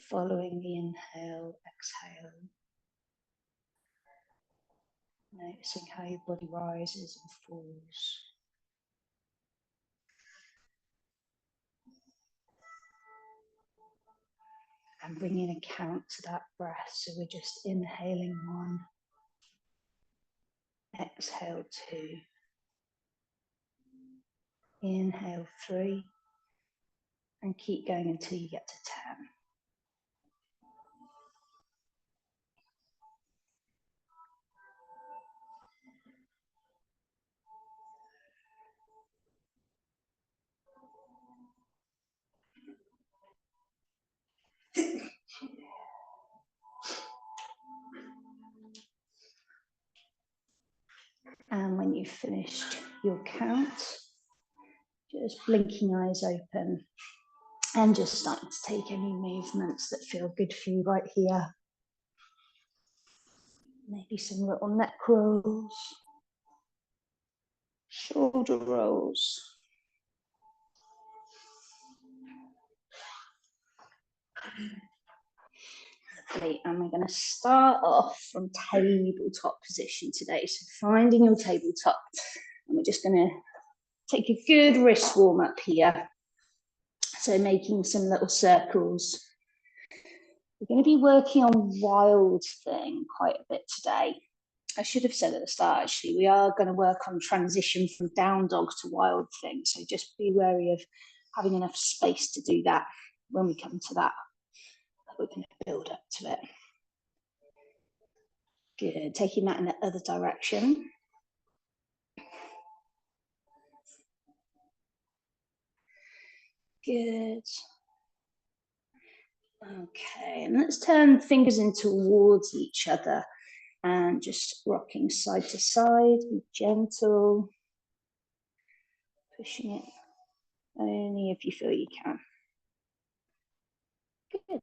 following the inhale, exhale. Noticing how your body rises and falls. And bringing a count to that breath. So we're just inhaling 1, exhale 2, inhale 3, and keep going until you get to 10. And when you've finished your count, just blinking eyes open and just starting to take any movements that feel good for you right here. Maybe some little neck rolls, shoulder rolls. Lovely. And we're going to start off from tabletop position today. So finding your tabletop. And we're just going to take a good wrist warm up here. So making some little circles. We're going to be working on wild thing quite a bit today. I should have said at the start, actually, we are going to work on transition from down dog to wild thing. So just be wary of having enough space to do that when we come to that. We're going to build up to it. Good. Taking that in the other direction. Good. Okay, and let's turn fingers in towards each other and just rocking side to side. Be gentle. Pushing it only if you feel you can. Good.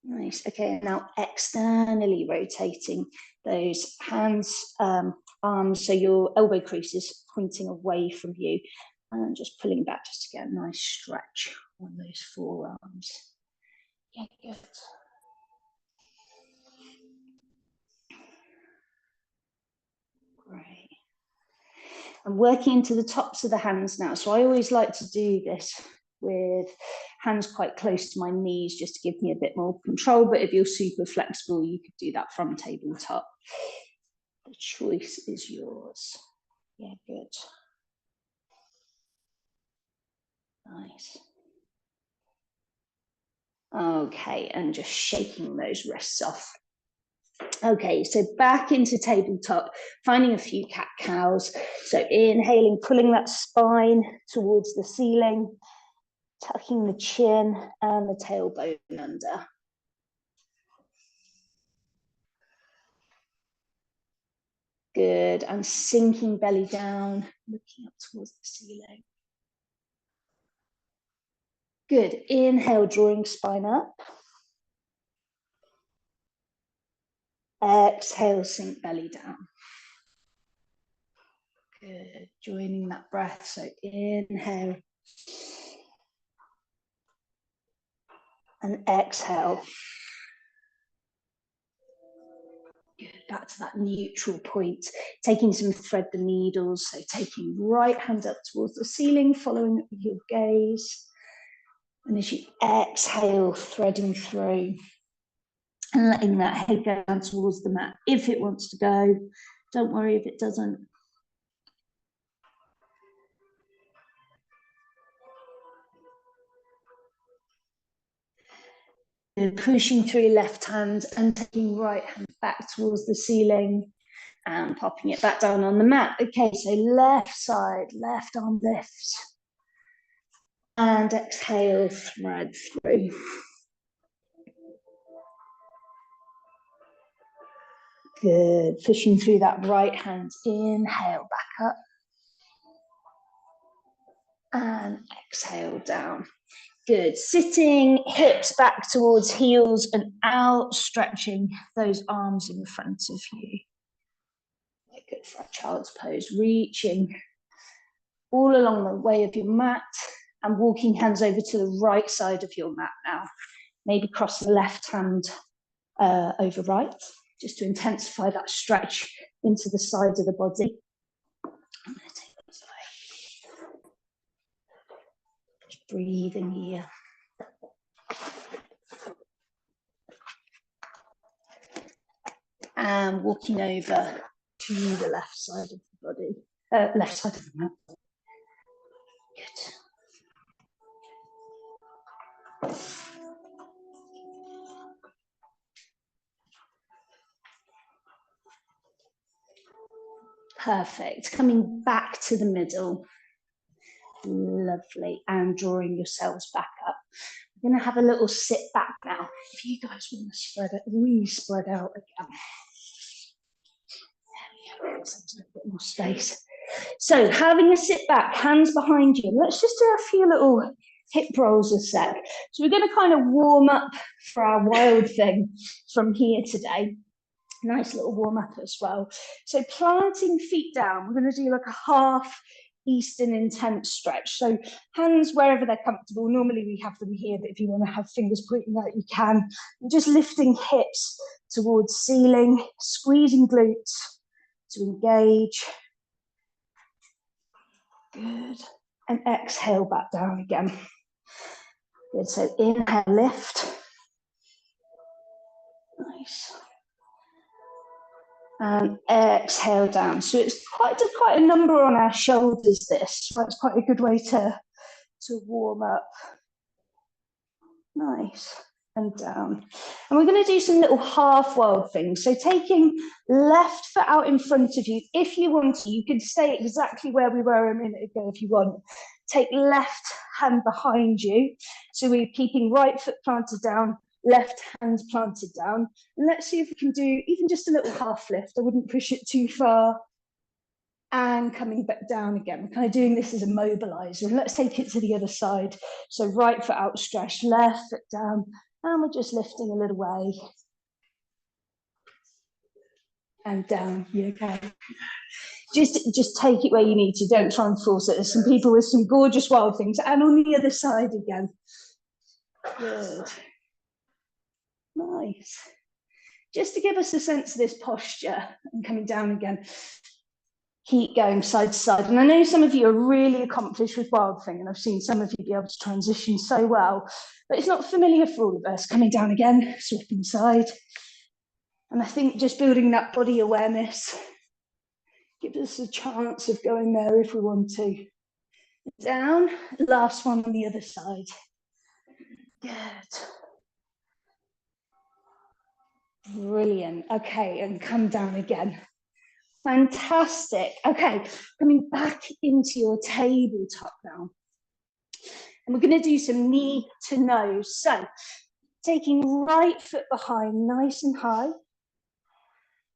Nice. Okay, now externally rotating those hands, arms, so your elbow crease is pointing away from you, and just pulling back just to get a nice stretch on those forearms. Yeah, good. Great. I'm working into the tops of the hands now, so I always like to do this with hands quite close to my knees just to give me a bit more control, but if you're super flexible, you could do that from tabletop. The choice is yours. Yeah, good. Nice. Okay, and just shaking those wrists off. Okay, so back into tabletop, finding a few cat-cows. So inhaling, pulling that spine towards the ceiling, tucking the chin and the tailbone under. Good, and sinking belly down, looking up towards the ceiling. Good, inhale, drawing spine up. Exhale, sink belly down. Good, joining that breath, so inhale. And exhale. Good, back to that neutral point, taking some thread the needles, so taking right hand up towards the ceiling, following up with your gaze. And as you exhale, threading through and letting that head go down towards the mat. If it wants to go, don't worry if it doesn't. Pushing through left hand and taking right hand back towards the ceiling and popping it back down on the mat. Okay, so left side, left arm lifts. And exhale, thread through. Good, pushing through that right hand, inhale back up. And exhale down. Good, sitting hips back towards heels and out, stretching those arms in front of you. Good for a child's pose, reaching all along the way of your mat, And walking hands over to the right side of your mat now. Maybe cross the left hand over right, just to intensify that stretch into the sides of the body. I'm going to take this away. Just breathing here. And walking over to the left side of the body, left side of the mat. Good. Perfect. Coming back to the middle. Lovely. And drawing yourselves back up. I'm going to have a little sit back now. If you guys want to spread it, really spread out again. There we go. A bit more space. So having a sit back, hands behind you. Let's just do a few little hip rolls a sec. So we're going to kind of warm up for our wild thing from here today. Nice little warm up as well. So planting feet down, we're going to do like a half Eastern intense stretch. So hands wherever they're comfortable. Normally we have them here, but if you want to have fingers pointing out, you can. And just lifting hips towards ceiling, squeezing glutes to engage. Good. And exhale back down again. Good. So inhale, lift. Nice. And exhale down. So it's quite a number on our shoulders, this. So it's quite a good way to warm up. Nice. And down. And we're going to do some little half wild things. So taking left foot out in front of you. If you want to, you can stay exactly where we were a minute ago if you want. Take left hand behind you. So we're keeping right foot planted down, left hand planted down. And let's see if we can do even just a little half lift. I wouldn't push it too far. And coming back down again. We're kind of doing this as a mobilizer. And let's take it to the other side. So right foot outstretched, left foot down. And we're just lifting a little way. And down. You okay? Just take it where you need to. Don't try and force it. There's some people with some gorgeous wild things. And on the other side again. Good. Nice. Just to give us a sense of this posture and coming down again. Keep going side to side. And I know some of you are really accomplished with wild thing, and I've seen some of you be able to transition so well, but it's not familiar for all of us. Coming down again, swapping side. And I think just building that body awareness gives us a chance of going there if we want to. Down, last one on the other side. Good. Brilliant. Okay, and come down again. Fantastic. Okay, coming back into your tabletop now. And we're going to do some knee to nose. So, taking right foot behind, nice and high.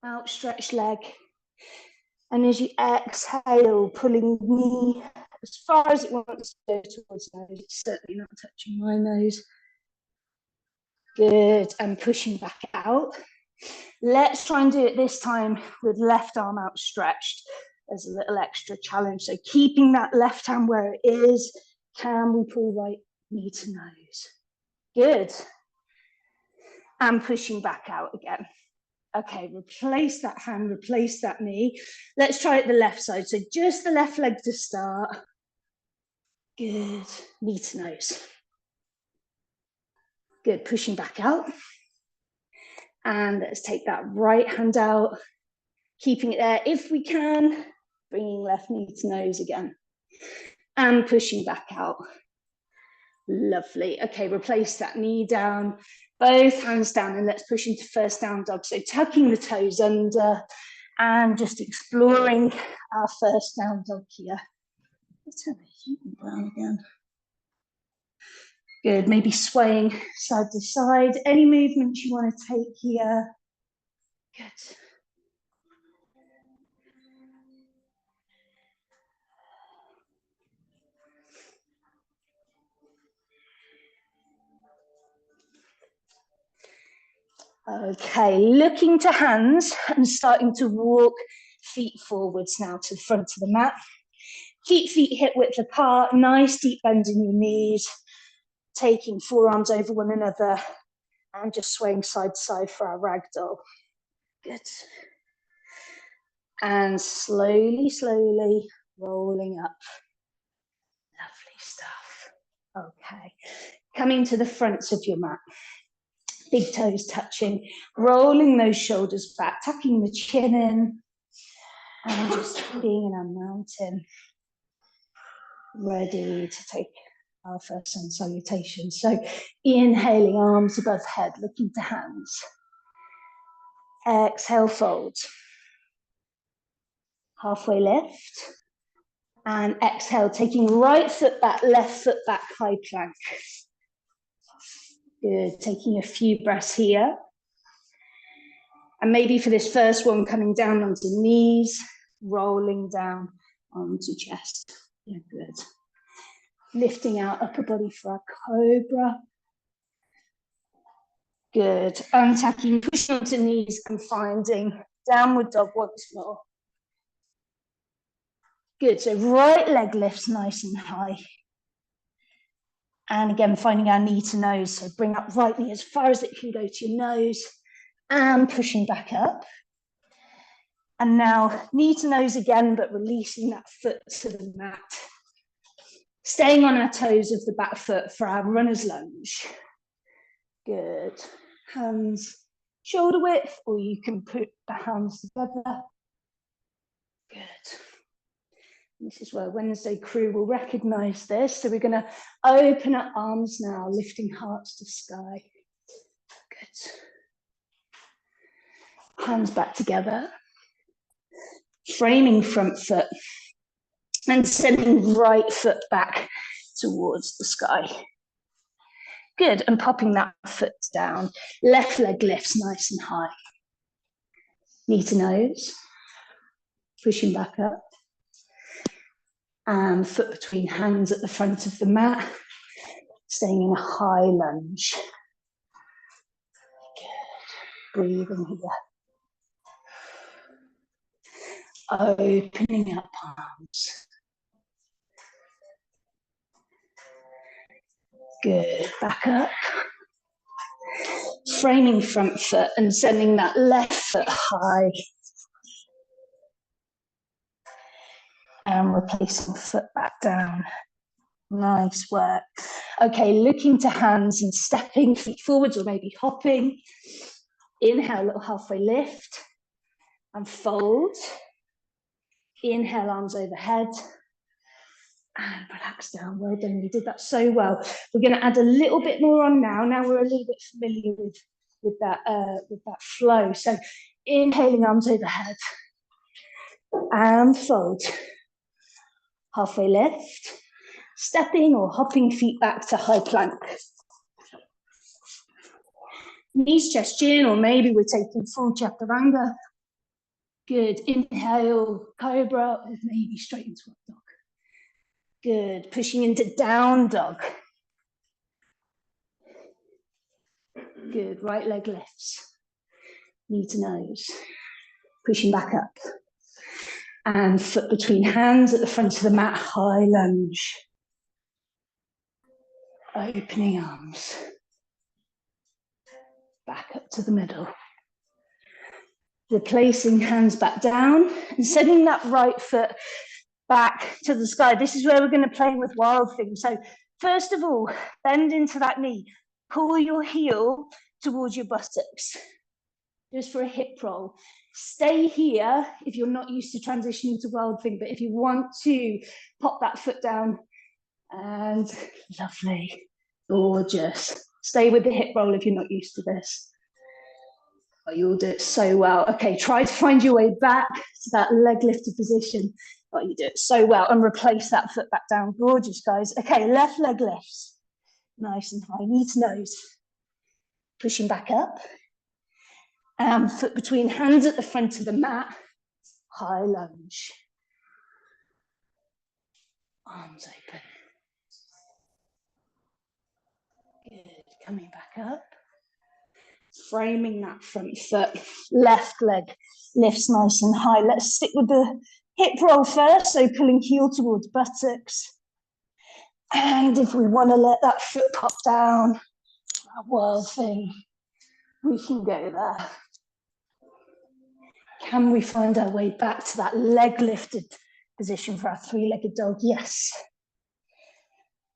Outstretched leg. And as you exhale, pulling knee as far as it wants to go towards nose. It's certainly not touching my nose. Good. And pushing back out. Let's try and do it this time with left arm outstretched as a little extra challenge. So keeping that left hand where it is. Can we pull right knee to nose? Good. And pushing back out again. Okay, replace that hand, replace that knee. Let's try it the left side. So just the left leg to start. Good. Knee to nose. Good. Pushing back out. And let's take that right hand out, keeping it there if we can, bringing left knee to nose again, and pushing back out. Lovely. Okay, replace that knee down, both hands down, and let's push into first down dog. So tucking the toes under and just exploring our first down dog here. Let's turn the heat down again. Good, maybe swaying side to side. Any movements you want to take here. Good. Okay, looking to hands and starting to walk feet forwards now to the front of the mat. Keep feet hip width apart, nice deep bend in your knees, taking forearms over one another and just swaying side to side for our ragdoll. Good. And slowly, slowly rolling up. Lovely stuff. Okay. Coming to the fronts of your mat. Big toes touching, rolling those shoulders back, tucking the chin in, and just being in our mountain. Ready to take our first sun salutation. So inhaling, arms above head, looking to hands. Exhale, fold. Halfway lift. And exhale, taking right foot back, left foot back, high plank. Good, taking a few breaths here. And maybe for this first one, coming down onto knees, rolling down onto chest. Yeah, good. Lifting out upper body for our cobra. Good. Untacking, pushing onto knees and finding downward dog once more. Good. So right leg lifts nice and high. And again, finding our knee to nose. So bring up right knee as far as it can go to your nose and pushing back up. And now knee to nose again, but releasing that foot to the mat. Staying on our toes of the back foot for our runner's lunge. Good. Hands shoulder width, or you can put the hands together. Good. This is where Wednesday crew will recognize this. So we're going to open up arms now, lifting hearts to sky. Good. Hands back together. Framing front foot and sending right foot back towards the sky. Good, and popping that foot down. Left leg lifts nice and high. Knee to nose. Pushing back up. And foot between hands at the front of the mat. Staying in a high lunge. Good. Breathing here. Opening up arms. Good. Back up. Framing front foot and sending that left foot high. And replacing foot back down. Nice work. Okay, looking to hands and stepping feet forwards or maybe hopping. Inhale, little halfway lift and fold. Inhale, arms overhead and relax down. Well done, you did that so well. We're going to add a little bit more on now. Now we're a little bit familiar with that flow. So inhaling, arms overhead and fold. Halfway lift, stepping or hopping feet back to high plank. Knees, chest, chin, or maybe we're taking full chaturanga. Good. Inhale, cobra, or maybe straight into up dog. Good. Pushing into down dog. Good. Right leg lifts. Knee to nose. Pushing back up. And foot between hands at the front of the mat, high lunge. Opening arms. Back up to the middle. Replacing hands back down and sending that right foot back to the sky. This is where we're going to play with wild things. So first of all, bend into that knee. Pull your heel towards your buttocks. Just for a hip roll. Stay here if you're not used to transitioning to wild thing, but if you want to pop that foot down and lovely, gorgeous. Stay with the hip roll if you're not used to this. Oh, you'll do it so well. Okay, try to find your way back to that leg lifted position. Oh, you do it so well. And replace that foot back down. Gorgeous, guys. Okay, left leg lifts. Nice and high. Knee to nose. Pushing back up. Foot between hands at the front of the mat. High lunge. Arms open. Good. Coming back up. Framing that front foot. Left leg lifts nice and high. Let's stick with the hip roll first, so pulling heel towards buttocks. And if we want to let that foot pop down, that wild thing, we can go there. Can we find our way back to that leg lifted position for our three-legged dog? Yes.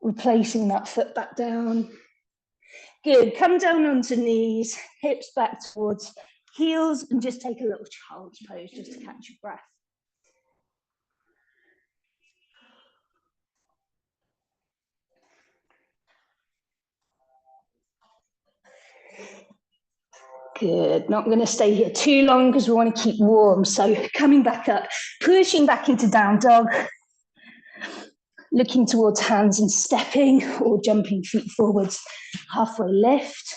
Replacing that foot back down. Good, come down onto knees, hips back towards heels, and just take a little child's pose just to catch your breath. Good, not going to stay here too long because we want to keep warm. So coming back up, pushing back into down dog, looking towards hands and stepping or jumping feet forwards, halfway lift,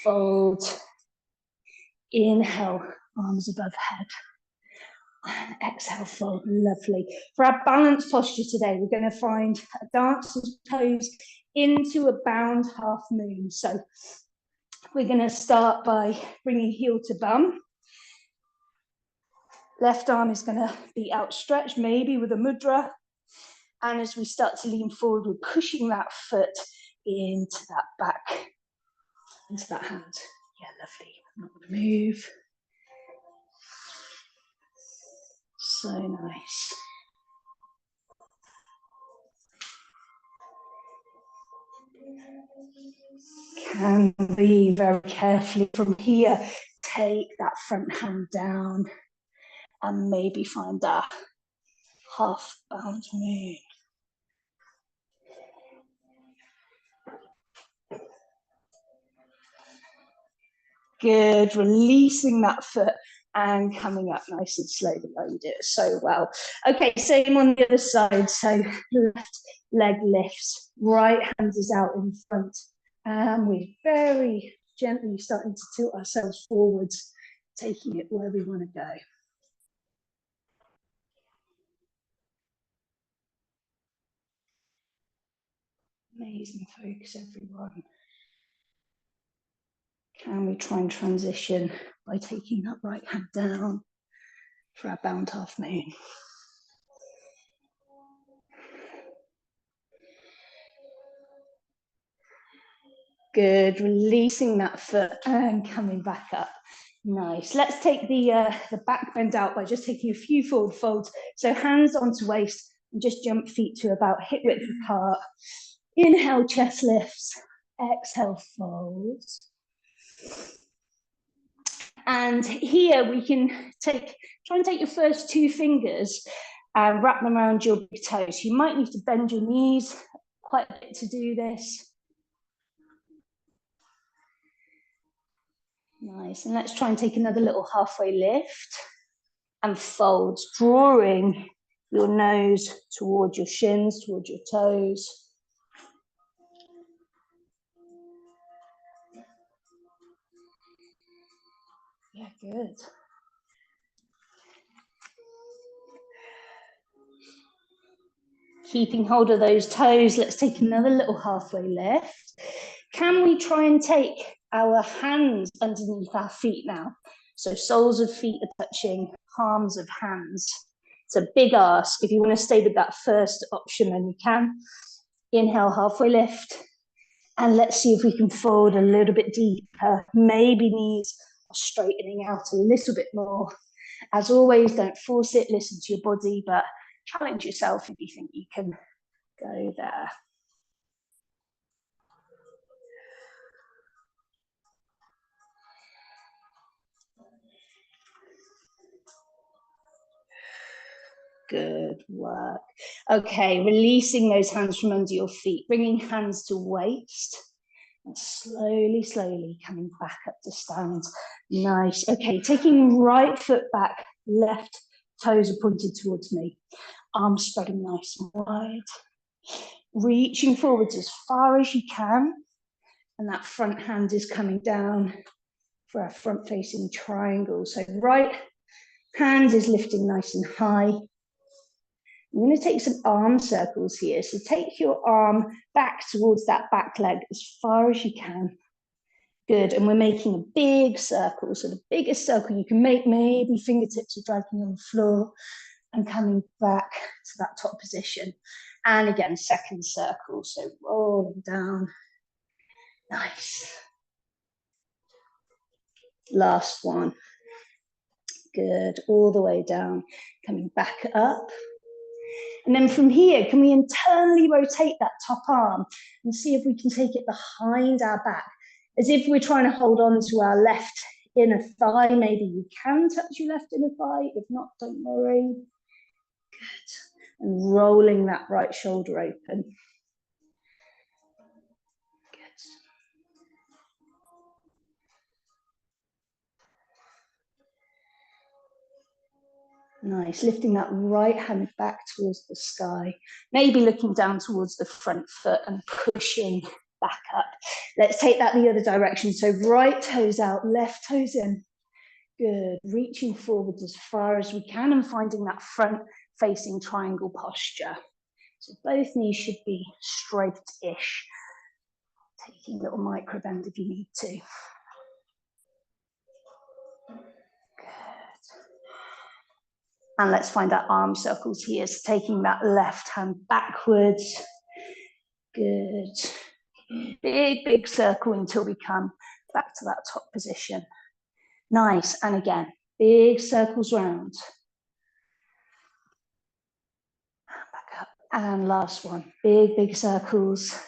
fold, inhale, arms above head, and exhale, fold, lovely. For our balance posture today, we're going to find a dancer's pose into a bound half moon. So we're going to start by bringing heel to bum. Left arm is going to be outstretched, maybe with a mudra. And as we start to lean forward, we're pushing that foot into that back, into that hand. Yeah, lovely. I'm not going to move. So nice. Can we very carefully from here take that front hand down and maybe find that half bound moon. Good, releasing that foot and coming up nice and slowly. Oh, you did it so well. Okay, same on the other side. So left leg lifts, right hand is out in front. And we're very gently starting to tilt ourselves forwards, taking it where we want to go. Amazing focus, everyone. Can we try and transition by taking that right hand down for our bound half moon? Good, releasing that foot and coming back up. Nice. Let's take the back bend out by just taking a few forward folds. So hands onto waist and just jump feet to about hip width apart. Inhale, chest lifts. Exhale, folds. And here we can try and take your first two fingers and wrap them around your big toes. You might need to bend your knees quite a bit to do this. Nice, and let's try and take another little halfway lift and folds, drawing your nose towards your shins, towards your toes. Yeah, good. Keeping hold of those toes, let's take another little halfway lift. Can we try and take our hands underneath our feet now? So soles of feet are touching palms of hands. It's a big ask. If you want to stay with that first option, then you can. Inhale, halfway lift. And let's see if we can fold a little bit deeper. Maybe knees are straightening out a little bit more. As always, don't force it, listen to your body, but challenge yourself if you think you can go there. Good work. Okay, releasing those hands from under your feet, bringing hands to waist, and slowly, slowly coming back up to stand. Nice. Okay, taking right foot back, left toes are pointed towards me. Arms spreading nice and wide. Reaching forwards as far as you can. And that front hand is coming down for our front facing triangle. So right hand is lifting nice and high. I'm going to take some arm circles here. So take your arm back towards that back leg as far as you can. Good. And we're making a big circle. So the biggest circle you can make, maybe fingertips are dragging on the floor. and coming back to that top position. And again, second circle, so rolling down. Nice. Last one. Good, all the way down, coming back up. And then from here, can we internally rotate that top arm and see if we can take it behind our back, as if we're trying to hold on to our left inner thigh. Maybe you can touch your left inner thigh. If not, don't worry. Good. And rolling that right shoulder open. Good. Nice, lifting that right hand back towards the sky, maybe looking down towards the front foot and pushing back up. Let's take that the other direction. So right toes out, left toes in. Good, reaching forwards as far as we can and finding that front facing triangle posture. So both knees should be straight-ish. Taking a little micro bend if you need to. And let's find our arm circles here. So taking that left hand backwards. Good. Big, big circle until we come back to that top position. Nice. And again, big circles round. Back up. And last one. Big, big circles.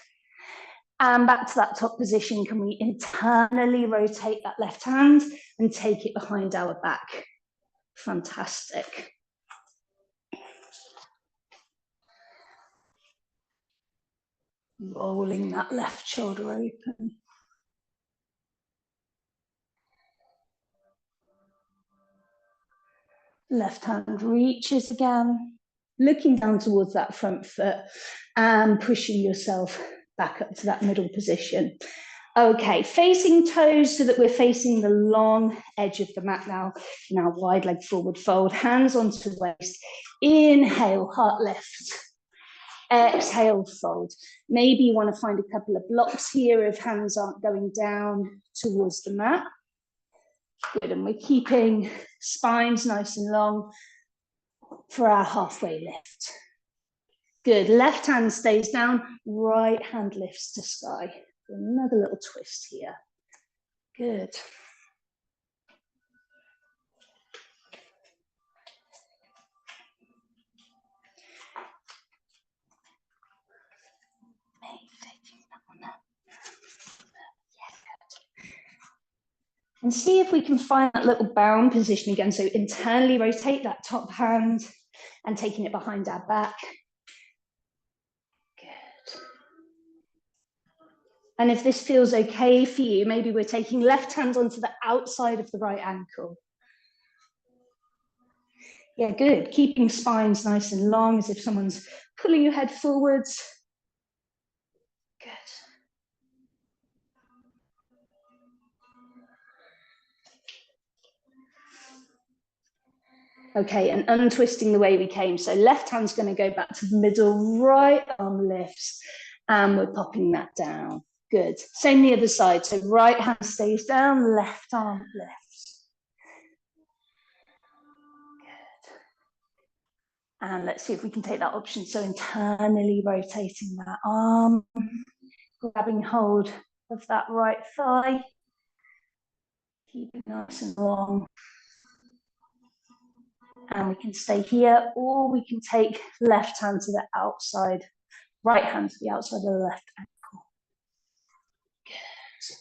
And back to that top position. Can we internally rotate that left hand and take it behind our back? Fantastic. Rolling that left shoulder open. Left hand reaches again, looking down towards that front foot and pushing yourself back up to that middle position. Okay, facing toes so that we're facing the long edge of the mat now. Now wide leg forward fold, hands onto waist. Inhale, heart lift. Exhale, fold. Maybe you want to find a couple of blocks here if hands aren't going down towards the mat. Good, and we're keeping spines nice and long for our halfway lift. Good, left hand stays down, right hand lifts to sky. Another little twist here. Good. And see if we can find that little bound position again. So internally rotate that top hand and taking it behind our back. Good. And if this feels okay for you, maybe we're taking left hand onto the outside of the right ankle. Yeah, good. Keeping spines nice and long as if someone's pulling your head forwards. Good. Okay, and untwisting the way we came. So left hand's going to go back to the middle, right arm lifts, and we're popping that down. Good. Same the other side. So right hand stays down, left arm lifts. Good. And let's see if we can take that option. So internally rotating that arm, grabbing hold of that right thigh, keeping nice and long. And we can stay here, or we can take left hand to the outside, right hand to the outside of the left ankle. Good.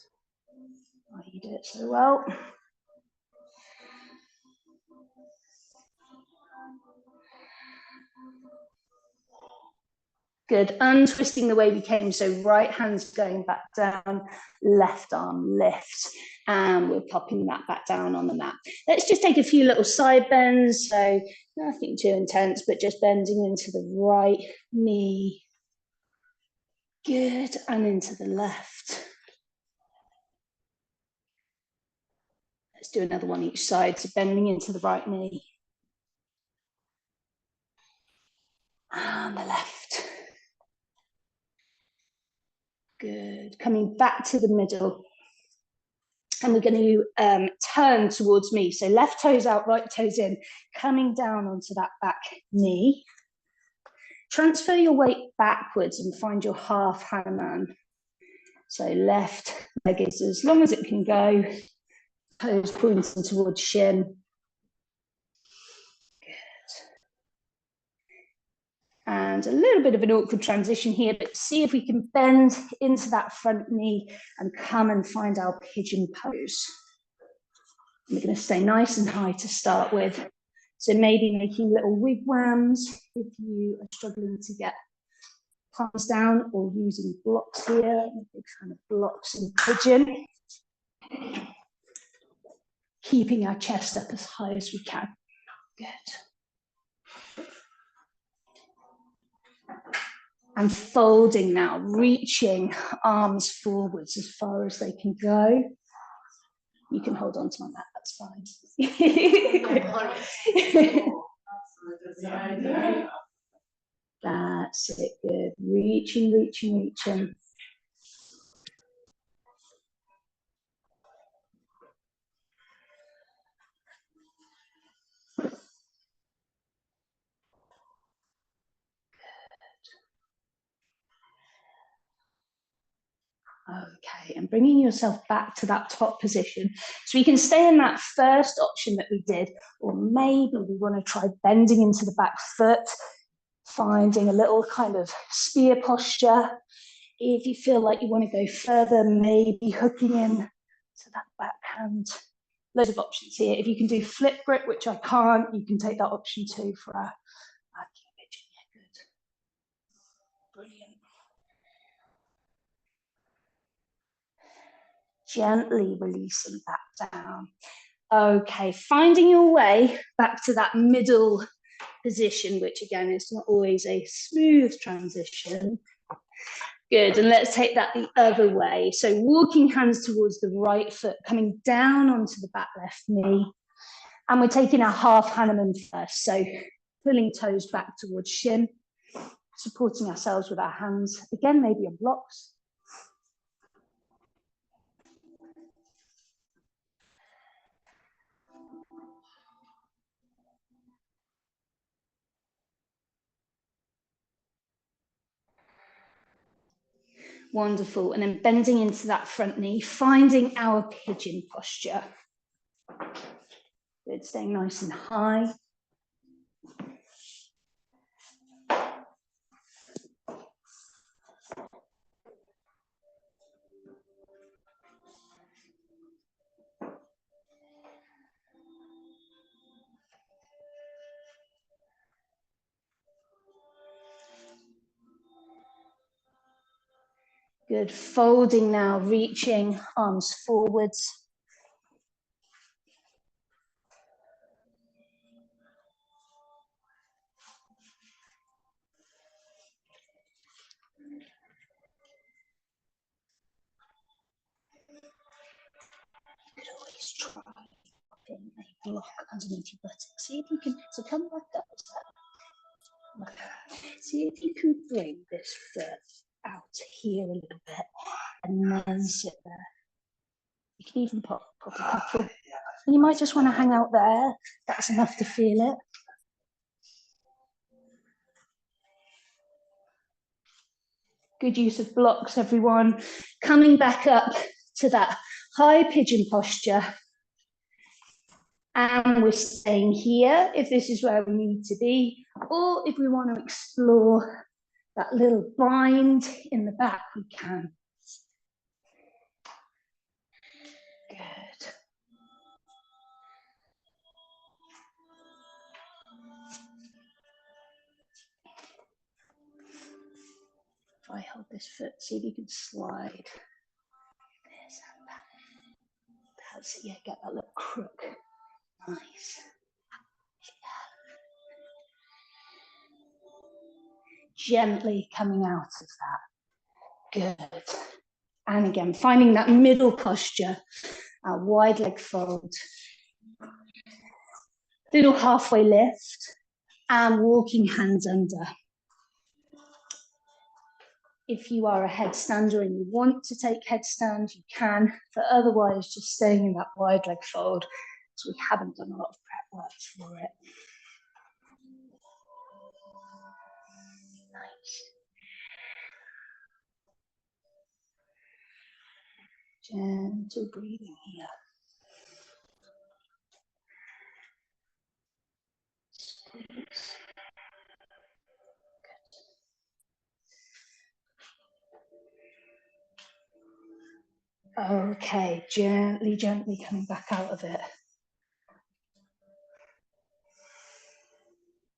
Oh, you do it so well. Good, untwisting the way we came. So right hand's going back down, left arm lifts, and we're popping that back down on the mat. Let's just take a few little side bends. So nothing too intense, but just bending into the right knee. Good, and into the left. Let's do another one each side. So bending into the right knee. And the left. Good, coming back to the middle. And we're going to turn towards me. So left toes out, right toes in, coming down onto that back knee. Transfer your weight backwards and find your half Hanuman. So left leg is as long as it can go, toes pointing towards shin. Good. And a little bit of an awkward transition here, but see if we can bend into that front knee and come and find our pigeon pose. We're going to stay nice and high to start with. So maybe making little wigwams if you are struggling to get palms down, or using blocks here. I'm a big fan of blocks in pigeon. Keeping our chest up as high as we can. Good. And folding now, reaching arms forwards as far as they can go. You can hold on to my mat, that's fine. That's it, good. Reaching, reaching, reaching. Okay, and bringing yourself back to that top position. So we can stay in that first option that we did, or maybe we want to try bending into the back foot, finding a little kind of spear posture. If you feel like you want to go further, maybe hooking in to that backhand. Loads of options here. If you can do flip grip, which I can't, you can take that option too for our pigeon. Yeah, good. Brilliant. Gently releasing that down. Okay, finding your way back to that middle position, which again is not always a smooth transition. Good, and let's take that the other way. So walking hands towards the right foot, coming down onto the back left knee. And we're taking our half Hanuman first. So pulling toes back towards shin, supporting ourselves with our hands. Again, maybe on blocks. Wonderful. And then bending into that front knee, finding our pigeon posture. Good, staying nice and high. Good, folding now, reaching arms forwards. You could always try putting a block underneath your buttocks. See if you can, so come back up. See if you can bring this foot out here a little bit and then sit there. You can even pop a couple. And you might just want to hang out there. That's enough to feel it. Good use of blocks, everyone. Coming back up to that high pigeon posture. And we're staying here if this is where we need to be, or if we want to explore that little bind in the back, we can. Good. If I hold this foot, see if you can slide. There's that back. That's it, yeah, get that little crook. Nice. Gently coming out of that. Good. And again, finding that middle posture, our wide leg fold. Little halfway lift and walking hands under. If you are a headstander and you want to take headstand, you can, but otherwise just staying in that wide leg fold, so we haven't done a lot of prep work for it. Nice. Gentle breathing here. Okay, gently, gently coming back out of it.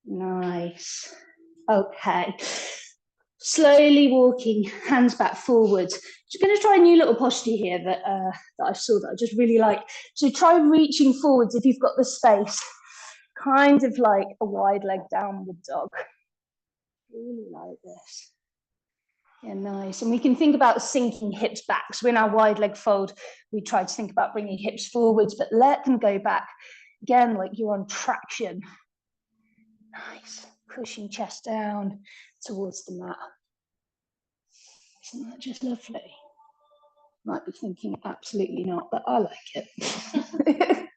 Nice. Okay. Slowly walking, hands back forwards. Just going to try a new little posture here that I saw that I just really like. So try reaching forwards if you've got the space, kind of like a wide leg downward dog. Really like this. Yeah, nice. And we can think about sinking hips back. So in our wide leg fold, we try to think about bringing hips forwards, but let them go back. Again, like you're on traction. Nice. Pushing chest down towards the mat. Isn't that just lovely? Might be thinking absolutely not, but I like it.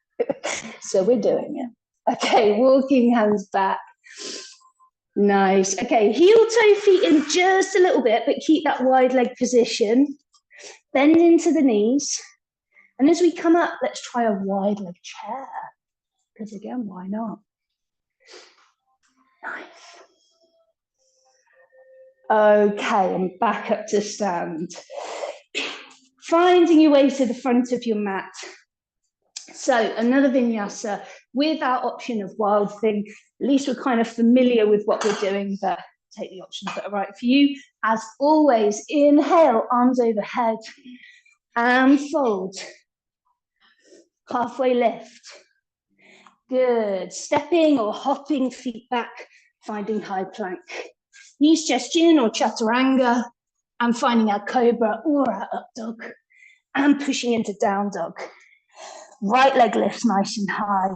So we're doing it. Okay, walking hands back. Nice. Okay, heel toe feet in just a little bit, but keep that wide leg position. Bend into the knees. And as we come up, let's try a wide leg chair. Because again, why not? Nice. Okay, and back up to stand. Finding your way to the front of your mat. So another vinyasa with our option of wild thing. At least we're kind of familiar with what we're doing, but take the options that are right for you. As always, inhale, arms overhead, and fold. Halfway lift. Good. Stepping or hopping feet back, finding high plank. Knees chest in or chaturanga, and finding our cobra or our up dog, and pushing into down dog. Right leg lifts nice and high.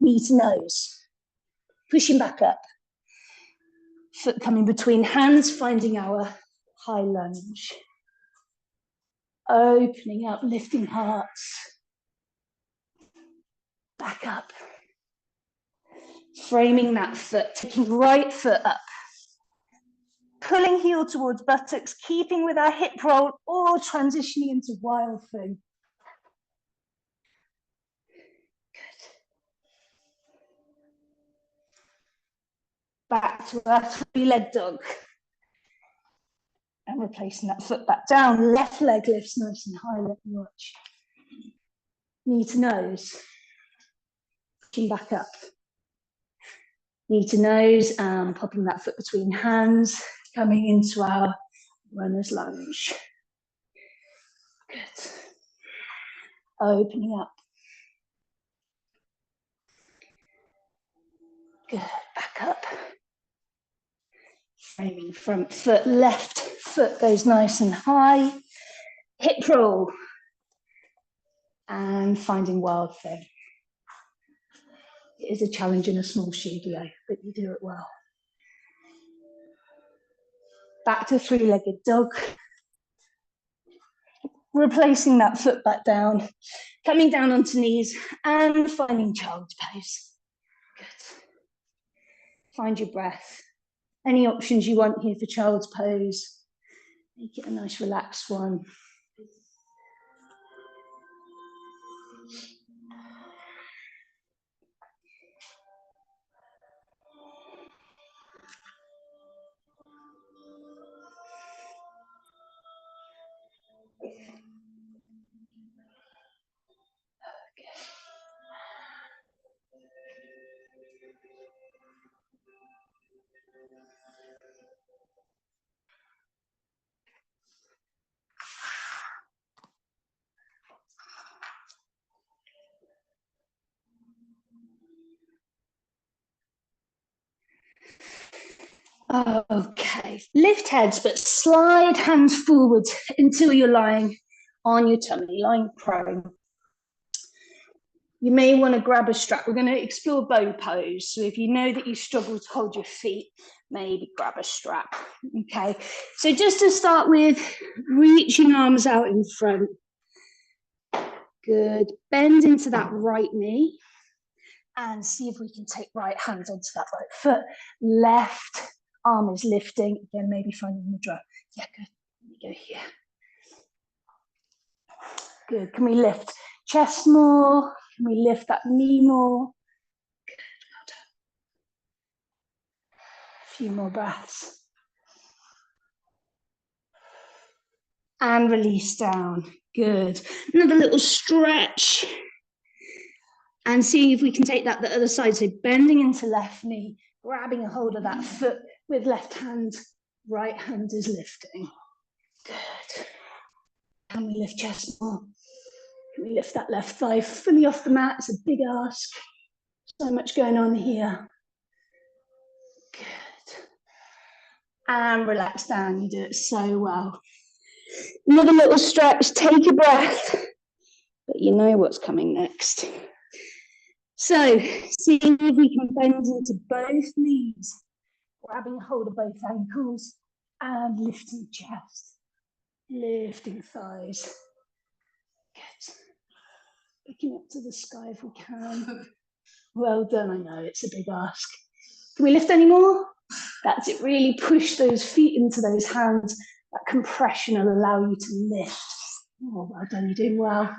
Knee to nose. Pushing back up. Foot coming between hands, finding our high lunge. Opening up, lifting hearts. Back up. Framing that foot, taking right foot up. Pulling heel towards buttocks, keeping with our hip roll, or transitioning into wild thing. Good. Back to our three-leg dog. And replacing that foot back down. Left leg lifts nice and high, let me watch. Knee to nose. Pushing back up. Knee to nose and popping that foot between hands, coming into our runner's lunge. Good. Opening up. Good. Back up. Framing front foot, left foot goes nice and high. Hip roll. And finding wild thing. It is a challenge in a small studio, but you do it well. Back to three-legged dog. Replacing that foot back down, coming down onto knees and finding child's pose. Good. Find your breath. Any options you want here for child's pose. Make it a nice relaxed one. Okay, lift heads, but slide hands forwards until you're lying on your tummy, lying prone. You may want to grab a strap. We're going to explore bow pose. So if you know that you struggle to hold your feet, maybe grab a strap. Okay. So just to start with, reaching arms out in front. Good. Bend into that right knee and see if we can take right hand onto that right foot. Left arm is lifting. Again, maybe finding the mudra. Yeah, good. Let me go here. Good. Can we lift chest more? Can we lift that knee more? Good. Well done. A few more breaths. And release down. Good. Another little stretch. And seeing if we can take that the other side. So bending into left knee, grabbing a hold of that foot with left hand. Right hand is lifting. Good. Can we lift chest more? Can we lift that left thigh fully off the mat? It's a big ask. So much going on here. Good. And relax down. You do it so well. Another little stretch. Take a breath. But you know what's coming next. So, seeing if we can bend into both knees, grabbing hold of both ankles and lifting chest, lifting thighs. Good. Looking up to the sky if we can. Well done, I know it's a big ask. Can we lift any more? That's it, really push those feet into those hands. That compression will allow you to lift. Oh, well done, you're doing well. A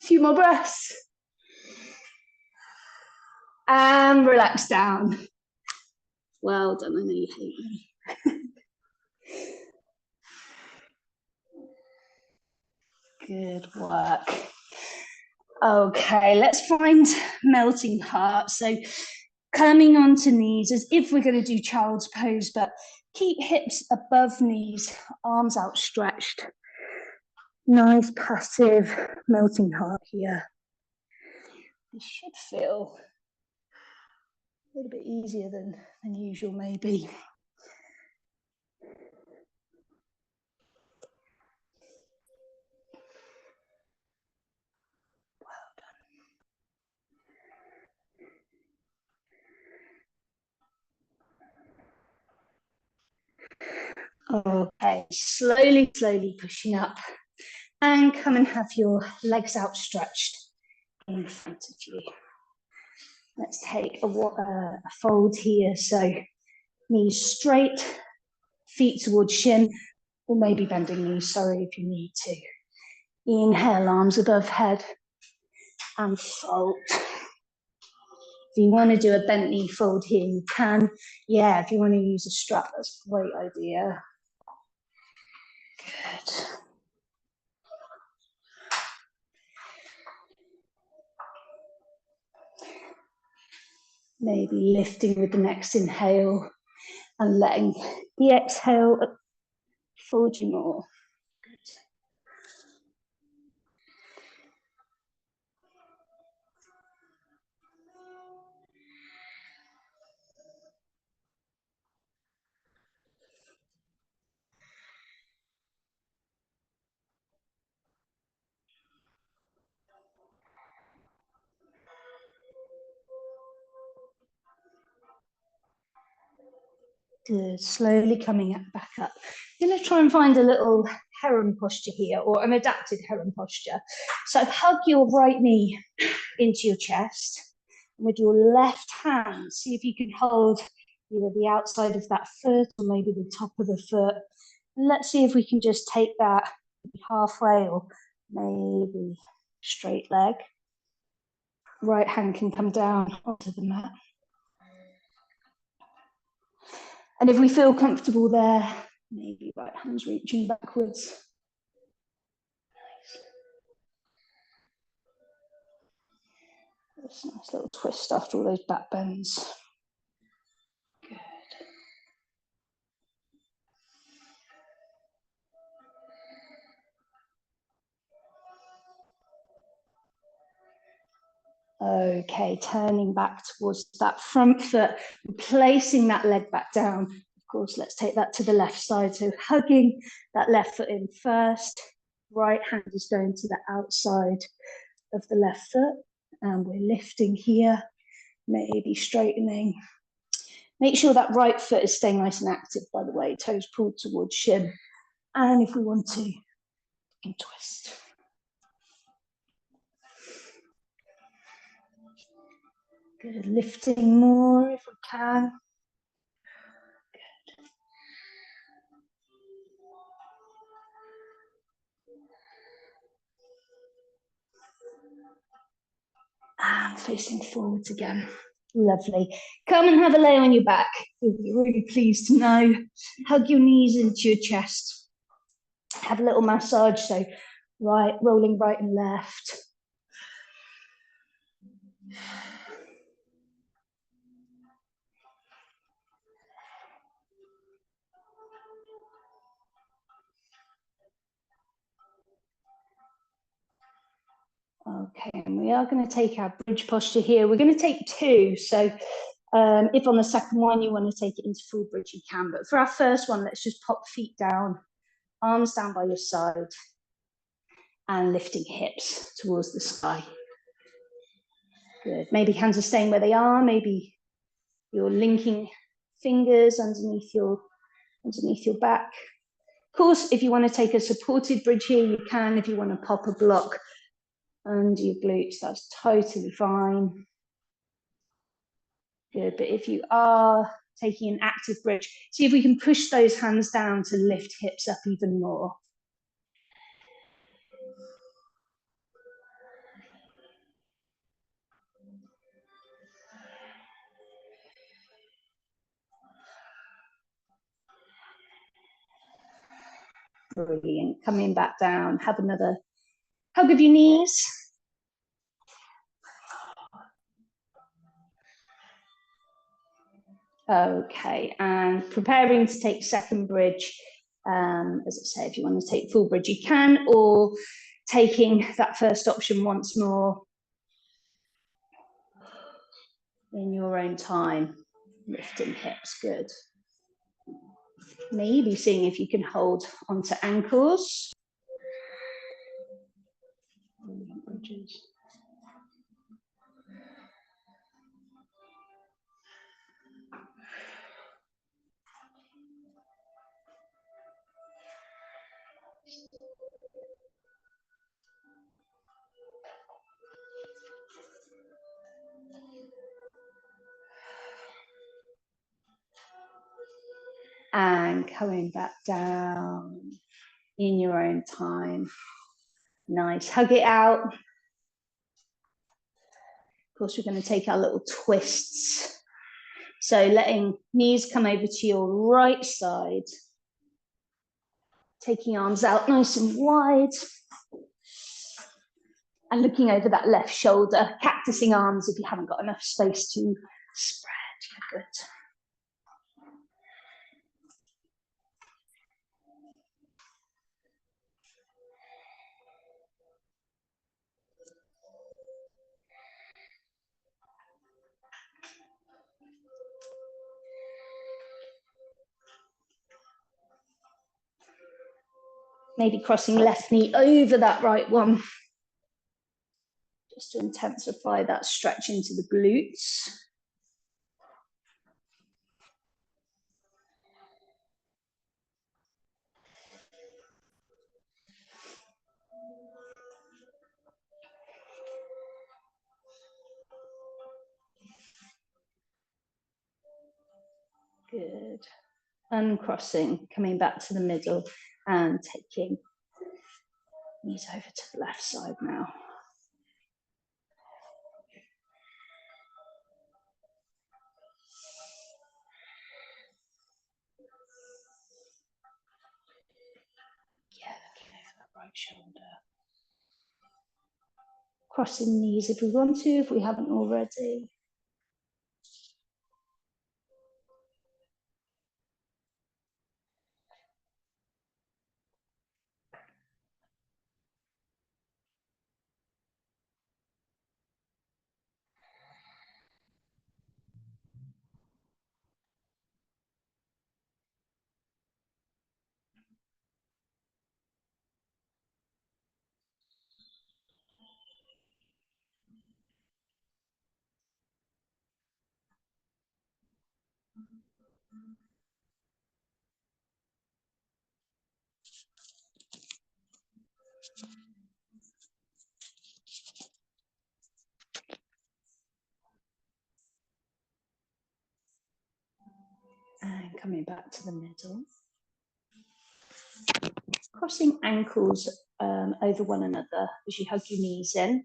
few more breaths. And relax down. Well done, I know you hate me. Good work. Okay, let's find melting heart. So coming onto knees as if we're going to do child's pose, but keep hips above knees, arms outstretched. Nice passive melting heart here. This should feel a little bit easier than usual, maybe. Well done. Okay, slowly pushing up and come and have your legs outstretched in front of you. Let's take a fold here. So knees straight, feet towards shin, or maybe bending knees, sorry, if you need to. Inhale, arms above head, and fold. If you want to do a bent knee fold here, you can. Yeah, if you want to use a strap, that's a great idea. Good. Maybe lifting with the next inhale and letting the exhale fold you more. Good, slowly coming back up. I'm going to try and find a little heron posture here, or an adapted heron posture. So hug your right knee into your chest. With your left hand, see if you can hold either the outside of that foot or maybe the top of the foot. And let's see if we can just take that halfway or maybe straight leg. Right hand can come down onto the mat. And if we feel comfortable there, maybe right hand's reaching backwards. Nice. Nice little twist after all those back bends. Good. Okay, turning back towards that front foot, placing that leg back down. Of course, let's take that to the left side. So hugging that left foot in first. Right hand is going to the outside of the left foot. And we're lifting here, maybe straightening. Make sure that right foot is staying nice and active, by the way, toes pulled towards shin. And if we want to, we can twist. Good, lifting more if we can. Good. And facing forwards again. Lovely. Come and have a lay on your back. You'll be really pleased to know. Hug your knees into your chest. Have a little massage, so right, rolling right and left. Okay, and we are going to take our bridge posture here. We're going to take two. So if on the second one you want to take it into full bridge, you can. But for our first one, let's just pop feet down, arms down by your side, and lifting hips towards the sky. Good. Maybe hands are staying where they are. Maybe you're linking fingers underneath your back. Of course, if you want to take a supported bridge here, you can. If you want to pop a block under your glutes, that's totally fine. Good, but if you are taking an active bridge, see if we can push those hands down to lift hips up even more. Brilliant. Coming back down, have another hug of your knees. Okay, and preparing to take second bridge. As I say, if you want to take full bridge, you can, or taking that first option once more in your own time, lifting hips, good. Maybe seeing if you can hold onto ankles. Bridges. And coming back down in your own time. Nice, hug it out. Of course, we're going to take our little twists. So letting knees come over to your right side. Taking arms out nice and wide. And looking over that left shoulder, cactusing arms if you haven't got enough space to spread. You're good. Maybe crossing left knee over that right one. Just to intensify that stretch into the glutes. Good. Uncrossing, coming back to the middle and taking knees over to the left side now. Yeah, looking over that right shoulder. Crossing knees if we want to, if we haven't already. And coming back to the middle. Crossing ankles over one another as you hug your knees in.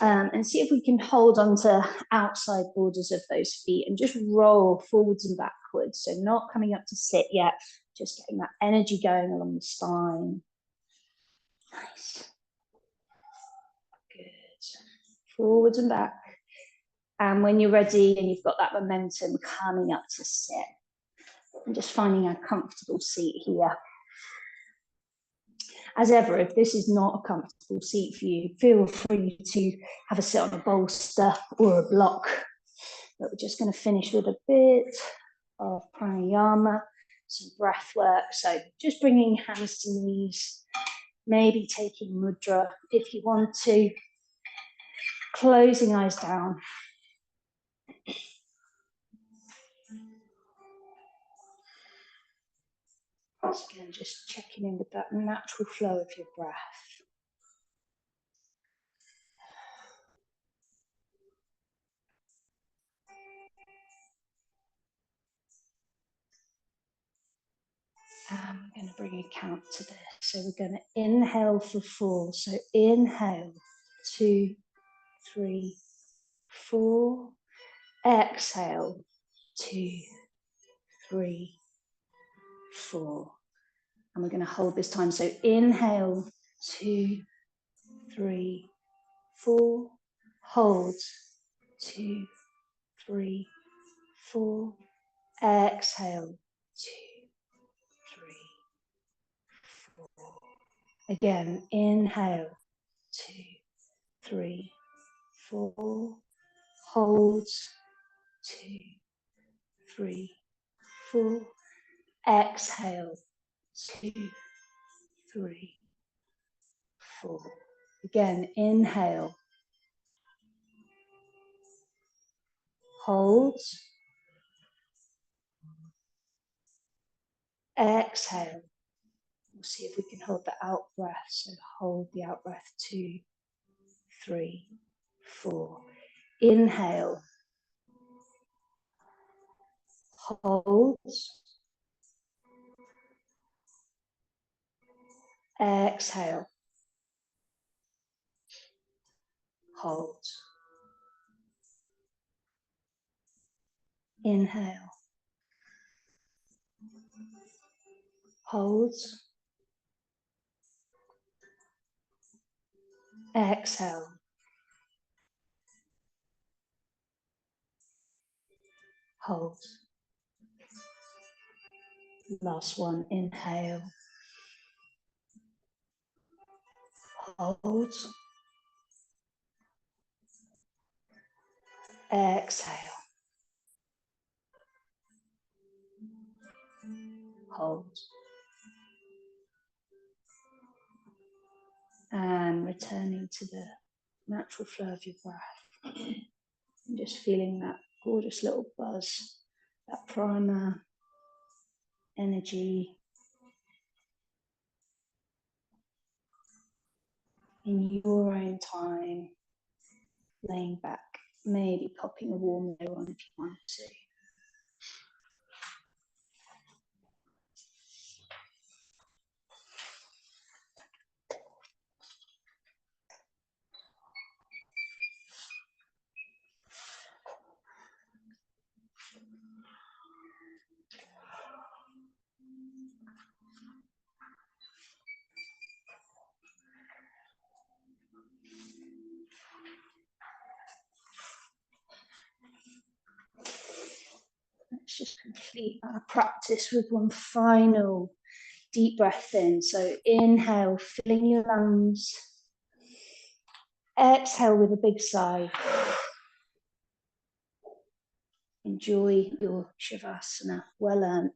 And see if we can hold onto outside borders of those feet and just roll forwards and backwards. So not coming up to sit yet, just getting that energy going along the spine. Nice. Good. Forwards and back. And when you're ready and you've got that momentum, coming up to sit. And just finding a comfortable seat here. As ever, if this is not a comfortable seat for you, feel free to have a sit on a bolster or a block. But we're just going to finish with a bit of pranayama, some breath work. So just bringing hands to knees, maybe taking mudra if you want to, closing eyes down. Once again, just checking in with that natural flow of your breath. And we're going to bring a count to this. So we're going to inhale for 4. So inhale, 2, 3, 4. Exhale, 2, 3, 4. And we're going to hold this time. So inhale, 2, 3, 4. Hold, 2, 3, 4. Exhale, 2, 3, 4. Again, inhale, 2, 3, 4. Hold, 2, 3, 4. Exhale, 2, 3, 4. Again, inhale. Hold. Exhale. We'll see if we can hold the out breath. So hold the out breath. 2, 3, 4. Inhale. Hold. Exhale. Hold. Inhale. Hold. Exhale. Hold. Last one. Inhale. Hold. Exhale. Hold. And returning to the natural flow of your breath. And just feeling that gorgeous little buzz, that primer energy in your own time, laying back, maybe popping a warm layer on if you want to. Let's just complete our practice with one final deep breath in. So inhale, filling your lungs. Exhale with a big sigh. Enjoy your Shavasana. Well earned.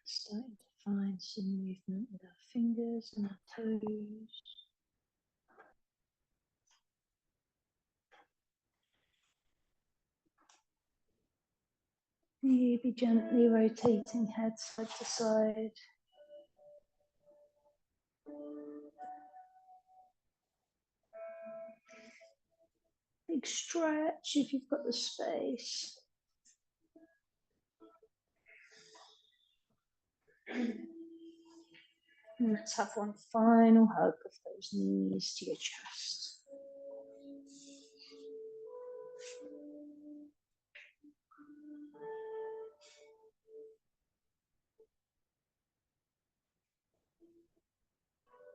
Starting to find some movement with our fingers and our toes. Maybe gently rotating head side to side. Big stretch if you've got the space. And let's have one final hug of those knees to your chest.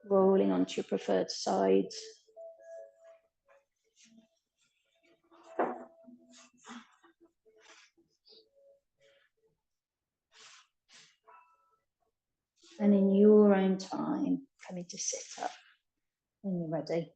Rolling onto your preferred side. And in your own time, coming to sit up when you're ready.